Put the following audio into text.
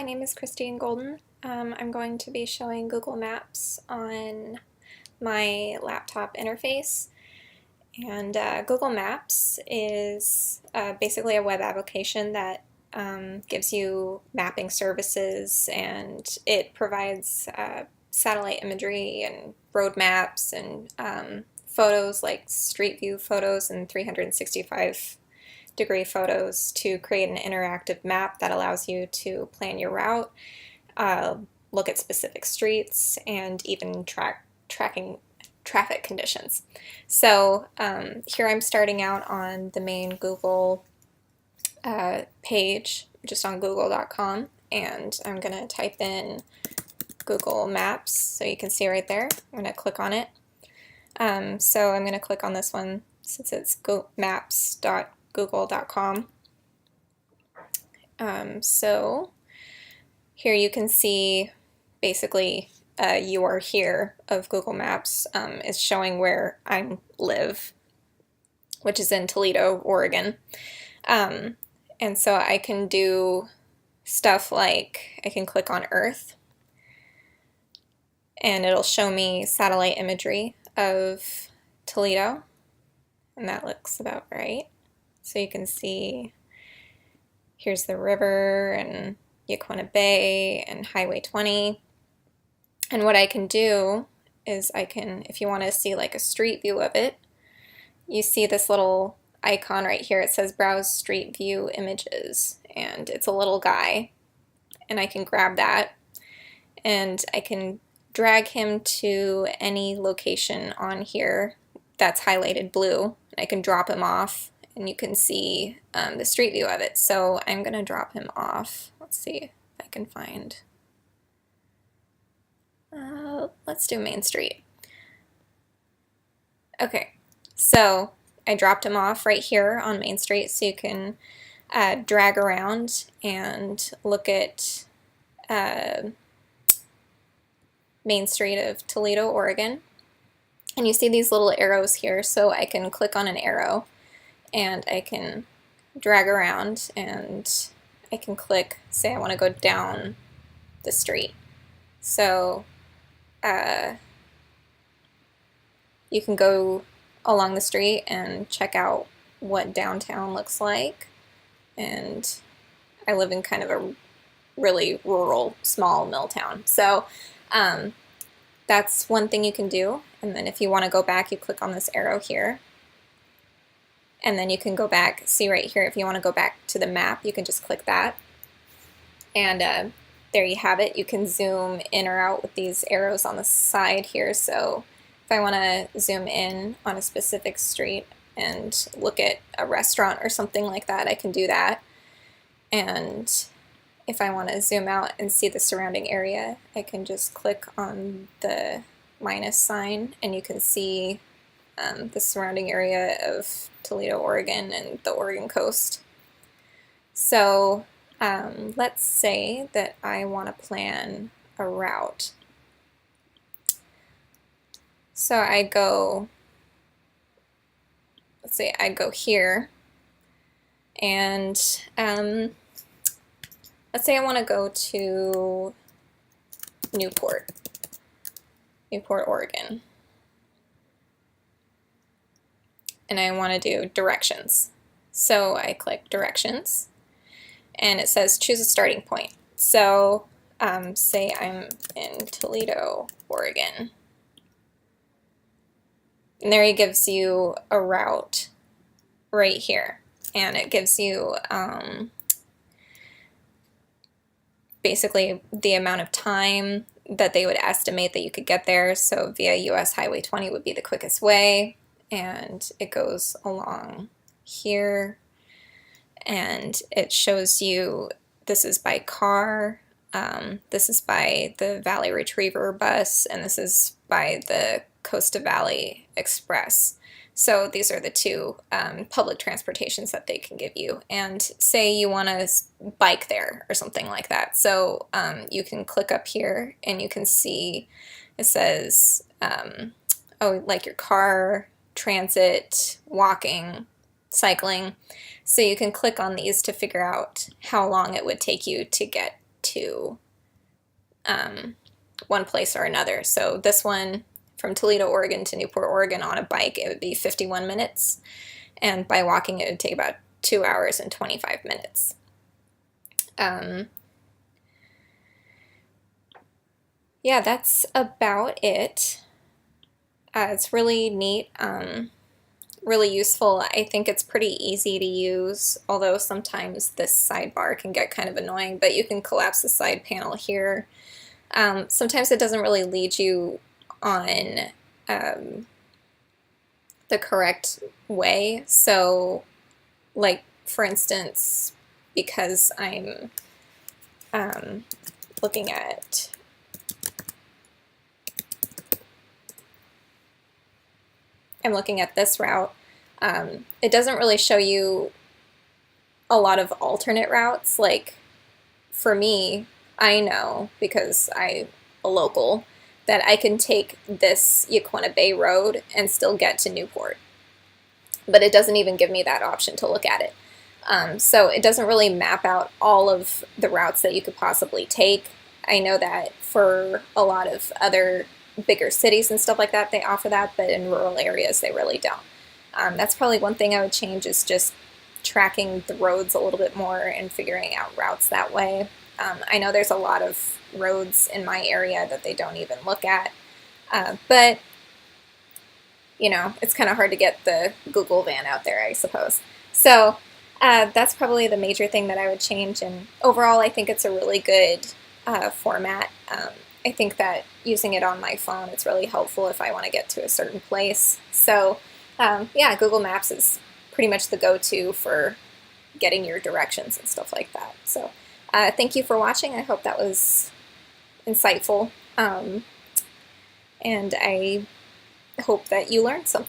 my name is Christine Golden. I'm going to be showing Google Maps on my laptop interface. And Google Maps is basically a web application that gives you mapping services, and it provides satellite imagery and road maps and photos like street view photos and 365-degree photos to create an interactive map that allows you to plan your route, look at specific streets, and even tracking traffic conditions. So here I'm starting out on the main Google page, just on google.com, and I'm going to type in Google Maps, so you can see right there. I'm going to click on it. So I'm going to click on this one since it's maps.google.com. So here you can see basically you are here of Google Maps is showing where I live, which is in Toledo, Oregon. And so I can do stuff like I can click on Earth and it'll show me satellite imagery of Toledo, and that looks about right. So you can see here's the river and Yaquina Bay and Highway 20. And what I can do is I can, if you want to see like a street view of it, you see this little icon right here. It says Browse Street View Images, and it's a little guy, and I can grab that and I can drag him to any location on here that's highlighted blue. I can drop him off and you can see the street view of it. So I'm going to drop him off. Let's see if I can find, let's do Main Street. Okay, so I dropped him off right here on Main Street, so you can drag around and look at Main Street of Toledo, Oregon. And you see these little arrows here, so I can click on an arrow and I can drag around and I can click, say I want to go down the street. So you can go along the street and check out what downtown looks like. And I live in kind of a really rural, small mill town. So that's one thing you can do. And then if you want to go back, you click on this arrow here. And then you can go back, see right here, if you want to go back to the map, you can just click that. And there you have it. You can zoom in or out with these arrows on the side here. So if I want to zoom in on a specific street and look at a restaurant or something like that, I can do that. And if I want to zoom out and see the surrounding area, I can just click on the minus sign and you can see the surrounding area of Toledo, Oregon and the Oregon coast. So let's say that I want to plan a route. So I go, let's say I go here, and let's say I want to go to Newport, Oregon. And I want to do directions. So I click directions, and it says choose a starting point. So say I'm in Toledo, Oregon. And there it gives you a route right here. And it gives you basically the amount of time that they would estimate that you could get there. So via US Highway 20 would be the quickest way. And it goes along here. And it shows you this is by car, this is by the Valley Retriever bus, and this is by the Costa Valley Express. So these are the two public transportations that they can give you. And say you want to bike there or something like that. So you can click up here and you can see it says, oh, like your car, transit, walking, cycling. So you can click on these to figure out how long it would take you to get to one place or another. So this one from Toledo, Oregon to Newport, Oregon on a bike, it would be 51 minutes. And by walking, it would take about 2 hours and 25 minutes. Yeah, that's about it. It's really neat, really useful. I think it's pretty easy to use, although sometimes this sidebar can get kind of annoying, but you can collapse the side panel here. Sometimes it doesn't really lead you on the correct way. So, like, for instance, because I'm looking at this route, it doesn't really show you a lot of alternate routes. Like, for me, I know, because I'm a local, that I can take this Yaquina Bay Road and still get to Newport. But it doesn't even give me that option to look at it. So it doesn't really map out all of the routes that you could possibly take. I know that for a lot of other bigger cities and stuff like that, they offer that, but in rural areas, they really don't. That's probably one thing I would change, is just tracking the roads a little bit more and figuring out routes that way. I know there's a lot of roads in my area that they don't even look at, but you know, it's kind of hard to get the Google van out there, I suppose. So that's probably the major thing that I would change, and overall I think it's a really good format. I think that using it on my phone, it's really helpful if I want to get to a certain place. So yeah, Google Maps is pretty much the go-to for getting your directions and stuff like that. So thank you for watching. I hope that was insightful, and I hope that you learned something.